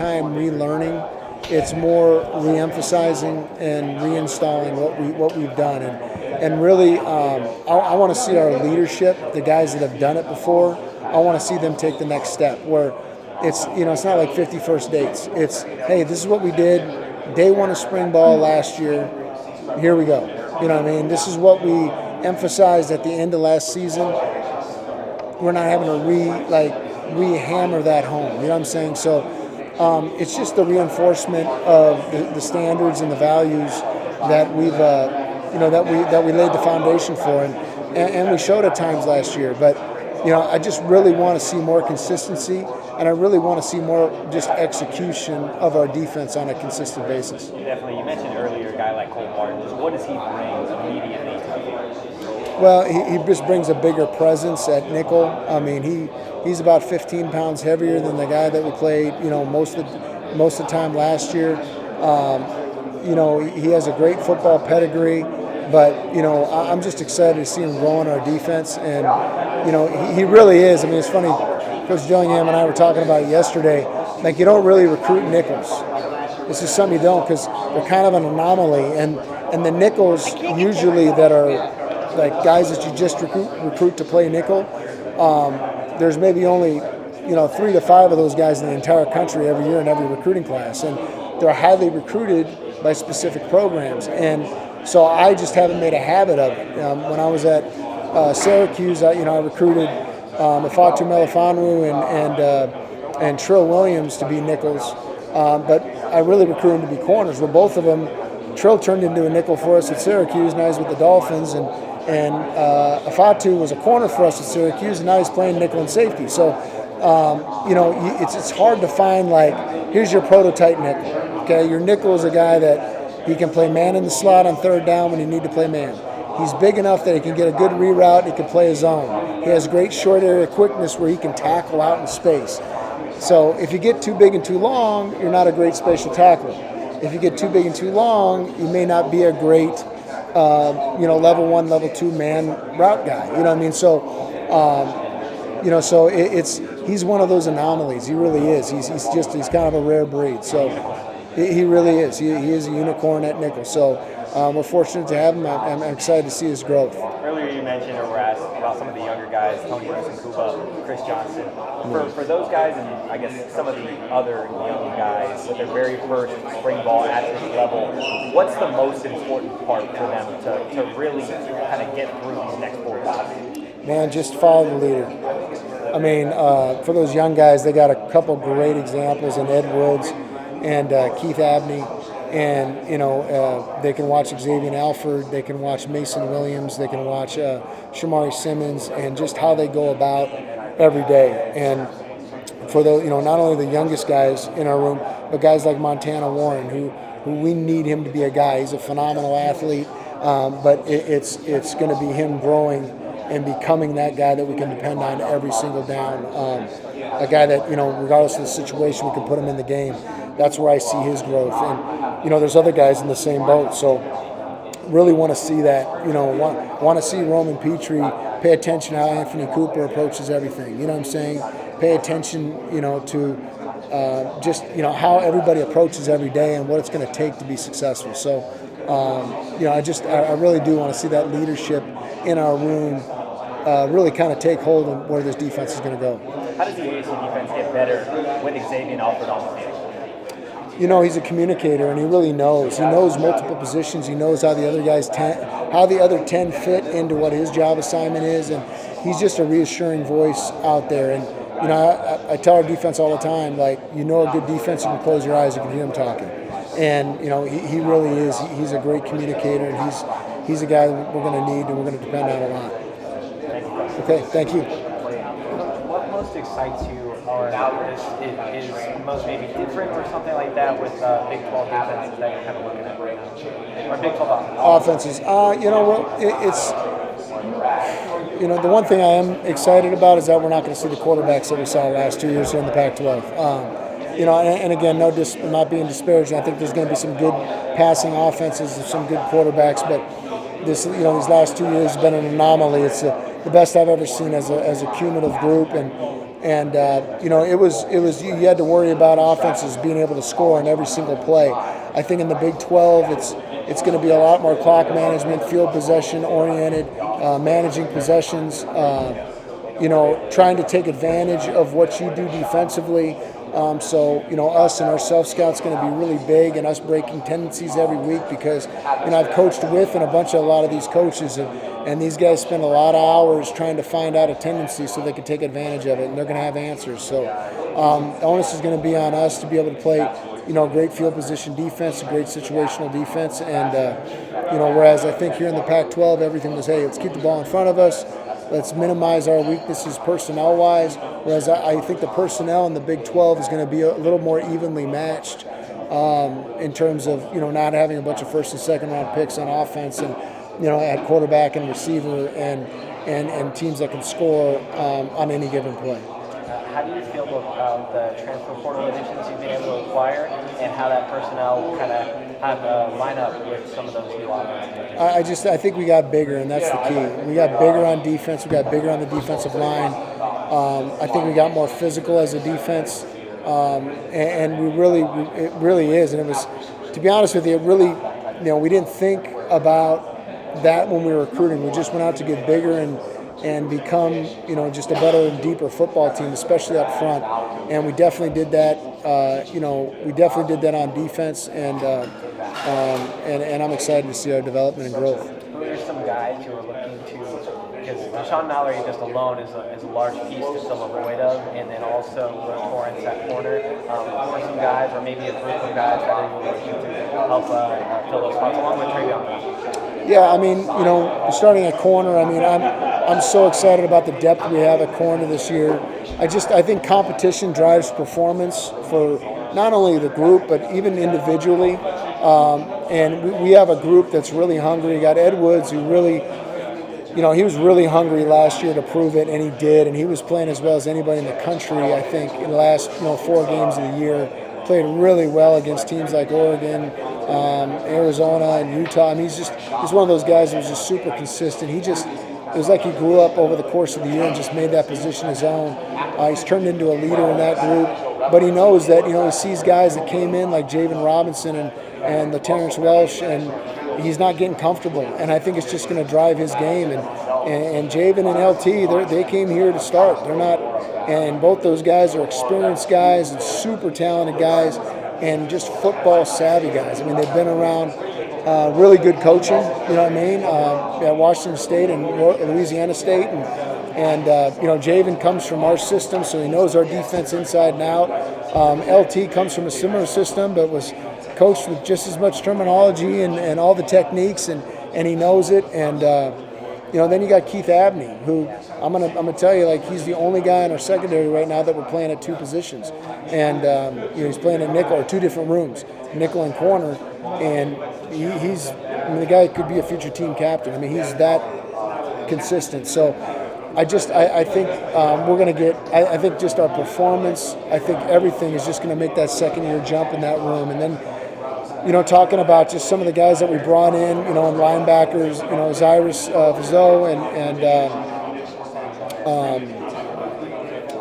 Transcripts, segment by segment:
time relearning. It's more re-emphasizing and reinstalling what we've done, and really, I want to see our leadership, the guys that have done it before. I want to see them take the next step. Where it's it's not like 51st dates. It's, hey, this is what we did day one of spring ball last year. Here we go. You know what I mean? This is what we emphasized at the end of last season. We're not having to re-hammer that home. You know what I'm saying? So it's just the reinforcement of the standards and the values that we've that we laid the foundation for, and we showed at times last year. But I just really want to see more consistency, and I really want to see more just execution of our defense on a consistent basis. Definitely. You mentioned earlier a guy like Cole Martin. What does he bring immediately to the game? Well, he just brings a bigger presence at nickel. I mean, he's about 15 pounds heavier than the guy that we played, most of the time last year. He has a great football pedigree, but I'm just excited to see him grow on our defense, and he really is. I mean, it's funny, Coach Dillingham and I were talking about it yesterday. Like, you don't really recruit nickels. This is something you don't, because they're kind of an anomaly, and the nickels usually that are like guys that you just recruit to play nickel, there's maybe only 3 to 5 of those guys in the entire country every year in every recruiting class, and they're highly recruited by specific programs. And so I just haven't made a habit of it. When I was at Syracuse, I recruited Ifatu Melifonwu and Trill Williams to be nickels, but I really recruited them to be corners. Well, both of them, Trill turned into a nickel for us at Syracuse, now he's with the Dolphins, and Ifatu was a corner for us at Syracuse, and now he's playing nickel and safety. So, it's hard to find, like, here's your prototype nickel. Okay, your nickel is a guy that he can play man in the slot on third down when you need to play man. He's big enough that he can get a good reroute, he can play his own. He has great short area quickness where he can tackle out in space. So if you get too big and too long, you're not a great spatial tackler. If you get too big and too long, you may not be a great level 1, level 2 man route guy. You know what I mean? So, he's one of those anomalies. He really is. He's kind of a rare breed. So he really is. He is a unicorn at nickel. So we're fortunate to have him. I'm excited to see his growth. Earlier you mentioned or were asked about some of the younger guys, Tony Kuba, Chris Johnson. For those guys, and I guess some of the other young guys with their very first spring ball at this level, what's the most important part for them to really kind of get through these next 4 weeks? Man, just follow the leader. I mean, for those young guys, they got a couple great examples in Ed Woods and Keith Abney. And, they can watch Xavier Alford, they can watch Mason Williams, they can watch Shamari Simmons, and just how they go about every day. And for those, not only the youngest guys in our room, but guys like Montana Warren, who we need him to be a guy. He's a phenomenal athlete, but it's going to be him growing and becoming that guy that we can depend on every single down. A guy that, regardless of the situation, we can put him in the game. That's where I see his growth. And, there's other guys in the same boat. So really want to see that, want to see Roman Petrie pay attention to how Anthony Cooper approaches everything. You know what I'm saying? Pay attention, to just, how everybody approaches every day and what it's going to take to be successful. So, I really do want to see that leadership in our room really kind of take hold of where this defense is going to go. How does the ASU defense get better with Xavier Alford on the field? He's a communicator, and he really knows. He knows multiple positions. He knows how the other 10 fit into what his job assignment is, and he's just a reassuring voice out there. And I tell our defense all the time, like, a good defense, you can close your eyes, you can hear him talking. And he really is. He's a great communicator, and he's a guy that we're going to need and we're going to depend on a lot. Okay, thank you. What most excites you about this is most maybe different or something like that with Big 12 defenses that you're kind of looking at right now? Or Big 12 offenses? The one thing I am excited about is that we're not going to see the quarterbacks that we saw the last 2 years here in the Pac-12. And again, not being disparaging. I think there's going to be some good passing offenses and some good quarterbacks, but these last 2 years have been an anomaly. It's the best I've ever seen as a cumulative group, and And it was you had to worry about offenses being able to score in every single play. I think in the Big 12, it's going to be a lot more clock management, field possession oriented, managing possessions. Trying to take advantage of what you do defensively. Us and our self-scout's going to be really big, and us breaking tendencies every week because, I've coached with and a lot of these coaches, and these guys spend a lot of hours trying to find out a tendency so they can take advantage of it, and they're going to have answers. So the onus is going to be on us to be able to play, great field position defense, a great situational defense, and, whereas I think here in the Pac-12, everything was, hey, let's keep the ball in front of us. Let's minimize our weaknesses personnel-wise, whereas I think the personnel in the Big 12 is going to be a little more evenly matched in terms of, not having a bunch of first and second round picks on offense and, at quarterback and receiver and teams that can score on any given play. How do you feel about the transfer portal additions you've been able to acquire and how that personnel kind of have a lineup with some of those new offenses? I think we got bigger, and that's the key. We got bigger on defense. We got bigger on the defensive line. I think we got more physical as a defense, and it really is. And it was, to be honest with you, it really, we didn't think about that when we were recruiting. We just went out to get bigger and become, just a better and deeper football team, especially up front. And we definitely did that. We definitely did that on defense, and I'm excited to see our development and growth. Who are some guys who are looking to, because Deshaun Mallory just alone is a large piece to fill a void of, and then also Torrance at corner. Who are some guys, or maybe a group of guys that are looking to help fill those spots along with Travion? Yeah, starting at corner, I'm so excited about the depth we have at corner this year. I think competition drives performance for not only the group, but even individually. And we have a group that's really hungry. You got Ed Woods, who really, he was really hungry last year to prove it, and he did. And he was playing as well as anybody in the country, I think, in the last, 4 games of the year. Played really well against teams like Oregon, Arizona, and Utah. He's one of those guys that was just super consistent. It was like he grew up over the course of the year and just made that position his own. He's turned into a leader in that group, but he knows that, he sees guys that came in like Javen Robinson and the Terrence Welsh, and he's not getting comfortable. And I think it's just going to drive his game. And Javen and LT, they came here to start. They're not, and both those guys are experienced guys and super talented guys and just football savvy guys. They've been around really good coaching, at Washington State and Louisiana State. And Javen comes from our system, so he knows our defense inside and out. LT comes from a similar system, but was coached with just as much terminology and all the techniques, and he knows it. And then you got Keith Abney, who I'm gonna tell you, he's the only guy in our secondary right now that we're playing at 2 positions, and he's playing at nickel, or 2 different rooms, nickel and corner, and he's the guy could be a future team captain. He's that consistent. So I think we're going to get. I think just our performance. I think everything is just going to make that second year jump in that room, and then. Talking about just some of the guys that we brought in, and linebackers, Zyrus Vizzo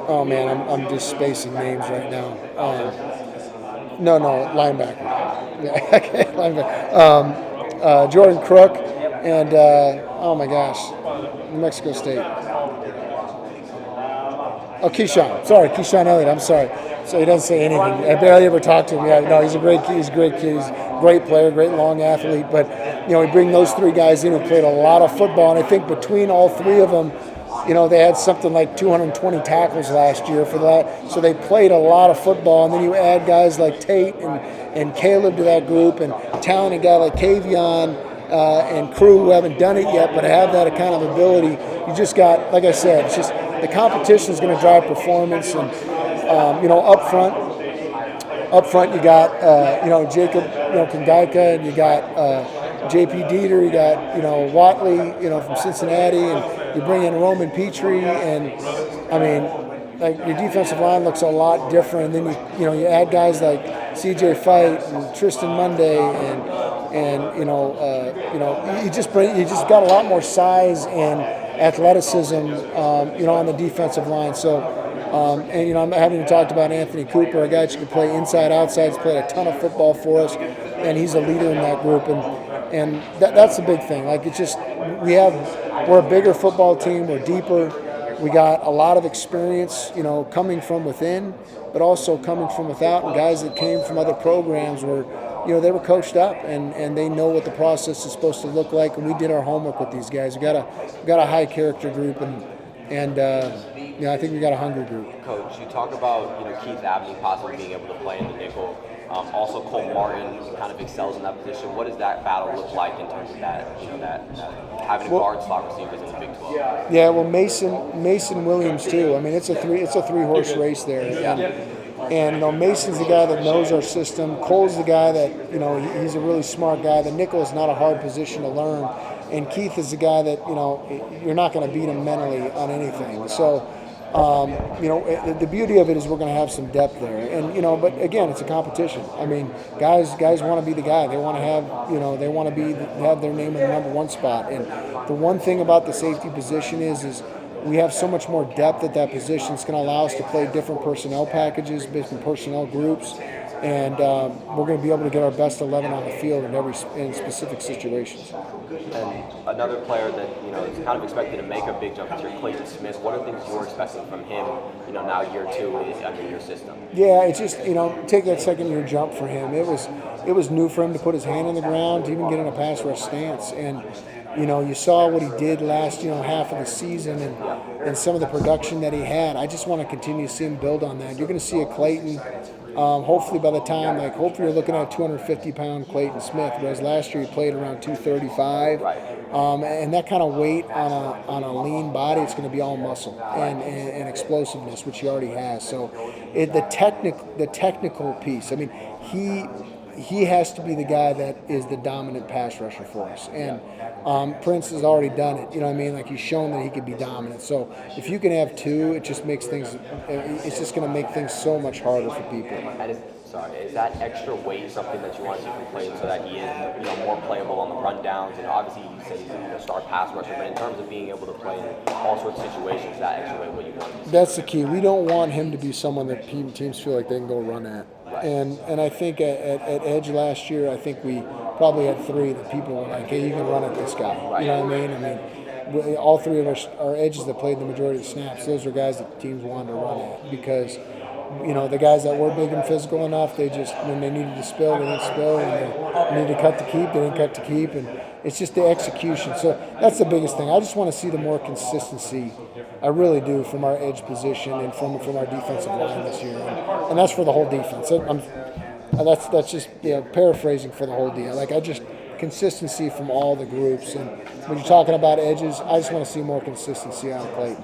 oh man, I'm just spacing names right now. No, linebacker. Yeah, okay, linebacker. Jordan Crook and oh my gosh, New Mexico State. Oh, Keyshawn Elliott. I'm sorry. So he doesn't say anything. I barely ever talk to him. Yeah, no, he's a great kid. He's a great kid. He's a great player, great long athlete. But we bring those 3 guys in who played a lot of football, and I think between all 3 of them, they had something like 220 tackles last year for that. So they played a lot of football, and then you add guys like Tate and Caleb to that group, and a talented guy like Kavion and crew who haven't done it yet, but have that kind of ability. You just got, like I said, it's just the competition is going to drive performance, and up front you got Jacob Kangaika, and you got JP Dieter, you got Watley from Cincinnati, and you bring in Roman Petrie, and your defensive line looks a lot different. And then you add guys like CJ Fight and Tristan Monday, and you just got a lot more size and athleticism on the defensive line. So And I haven't even talked about Anthony Cooper, a guy that can play inside, outside. He's played a ton of football for us, and he's a leader in that group. And that's the big thing. Like, it's just we're a bigger football team. We're deeper. We got a lot of experience, coming from within, but also coming from without. And guys that came from other programs were, they were coached up, and they know what the process is supposed to look like. And we did our homework with these guys. We got a high character group, and I think we got a hungry group. Coach, you talk about Keith Abney possibly being able to play in the nickel. Also, Cole Martin kind of excels in that position. What does that battle look like in terms of that having a guard slot receivers in the Big 12? Yeah, well, Mason Williams too. I mean, it's a three horse race there. And Mason's the guy that knows our system. Cole's the guy that he's a really smart guy. The nickel is not a hard position to learn, and Keith is the guy that you're not going to beat him mentally on anything. So. The beauty of it is we're going to have some depth there, and but again, it's a competition. I mean, guys want to be the guy. They want to have, they want to have their name in the number one spot. And the one thing about the safety position is we have so much more depth at that position. It's going to allow us to play different personnel packages, different personnel groups, and we're going to be able to get our best 11 on the field in specific situations. And another player that is kind of expected to make a big jump is Clayton Smith. What are things you're expecting from him? Now year 2 under your system. Yeah, it's just take that second year jump for him. It was new for him to put his hand on the ground, to even get in a pass rush stance, and you saw what he did last half of the season and some of the production that he had. I just want to continue to see him build on that. You're going to see a Clayton. Hopefully by the time, hopefully you're looking at a 250-pound Clayton Smith, whereas last year he played around 235. Right. And that kind of weight on a lean body, it's going to be all muscle and explosiveness, which he already has. So the technical piece, I mean, he has to be the guy that is the dominant pass rusher for us. And Prince has already done it. He's shown that he could be dominant. So if you can have two, it just makes things. It's just going to make things so much harder for people. And is that extra weight something that you want to see from Clayton so that he is more playable on the rundowns? Obviously you said he's a star pass rusher, but in terms of being able to play in all sorts of situations, that extra weight, what you want to see? That's the key. We don't want him to be someone that teams feel like they can go run at. Right. And I think at edge last year, I think we probably had 3 that people were like, hey, you can run at this guy. Right. You know what I mean? All 3 of our edges that played the majority of the snaps, those are guys that teams wanted to run at because, the guys that were big and physical enough, they just, when they needed to spill, they didn't spill. When they needed to cut to keep, they didn't cut to keep. And it's just the execution. So that's the biggest thing. I just want to see the more consistency. I really do, from our edge position and from our defensive line this year. And that's for the whole defense. That's just paraphrasing for the whole deal. Consistency from all the groups. And when you're talking about edges, I just want to see more consistency out of Clayton.